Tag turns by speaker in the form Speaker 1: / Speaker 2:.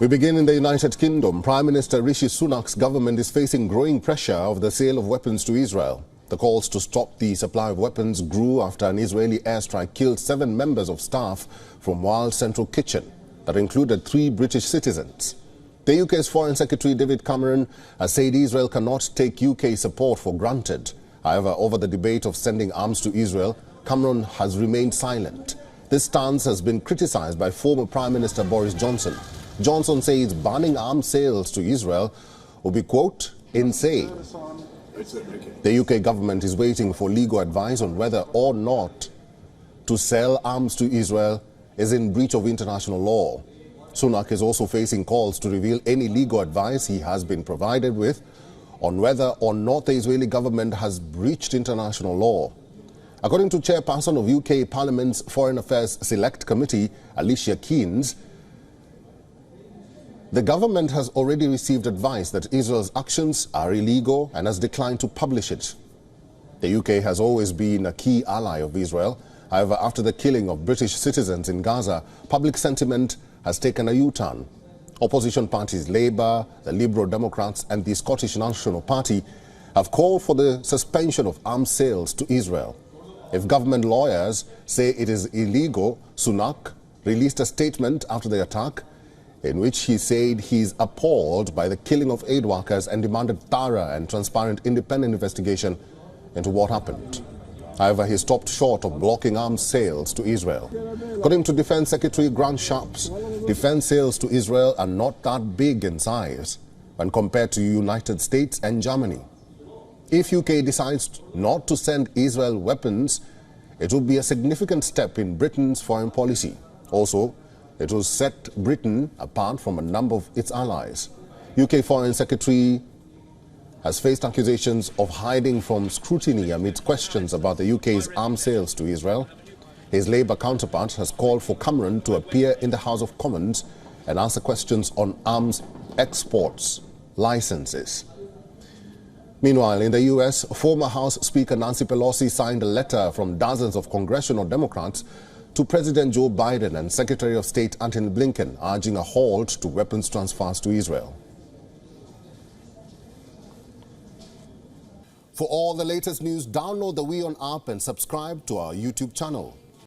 Speaker 1: We begin in the United Kingdom. Prime Minister Rishi Sunak's government is facing growing pressure of the sale of weapons to Israel. The calls to stop the supply of weapons grew after an Israeli airstrike killed 7 members of staff from WION Central Kitchen that included 3 British citizens. The UK's Foreign Secretary David Cameron has said Israel cannot take UK support for granted. However, over the debate of sending arms to Israel, Cameron has remained silent. This stance has been criticised by former Prime Minister Boris Johnson. Johnson says banning arms sales to Israel will be, quote, insane. The UK government is waiting for legal advice on whether or not to sell arms to Israel is in breach of international law. Sunak is also facing calls to reveal any legal advice he has been provided with on whether or not the Israeli government has breached international law. According to Chairperson of UK Parliament's Foreign Affairs Select Committee, Alicia Keynes, the government has already received advice that Israel's actions are illegal and has declined to publish it. The UK has always been a key ally of Israel. However, after the killing of British citizens in Gaza, public sentiment has taken a U-turn. Opposition parties Labour, the Liberal Democrats and the Scottish National Party have called for the suspension of arms sales to Israel. If government lawyers say it is illegal, Sunak released a statement after the attack in which he said he is appalled by the killing of aid workers and demanded thorough and transparent independent investigation into what happened. However, he stopped short of blocking arms sales to Israel. According to Defense Secretary Grant Shapps, defense sales to Israel are not that big in size when compared to the United States and Germany. If UK decides not to send Israel weapons, it will be a significant step in Britain's foreign policy. Also, it will set Britain apart from a number of its allies. UK Foreign Secretary has faced accusations of hiding from scrutiny amid questions about the UK's arms sales to Israel. His Labour counterpart has called for Cameron to appear in the House of Commons and answer questions on arms exports licenses. Meanwhile, in the US, former House Speaker Nancy Pelosi signed a letter from dozens of congressional Democrats to President Joe Biden and Secretary of State Antony Blinken, urging a halt to weapons transfers to Israel. For all the latest news, download the WION app and subscribe to our YouTube channel.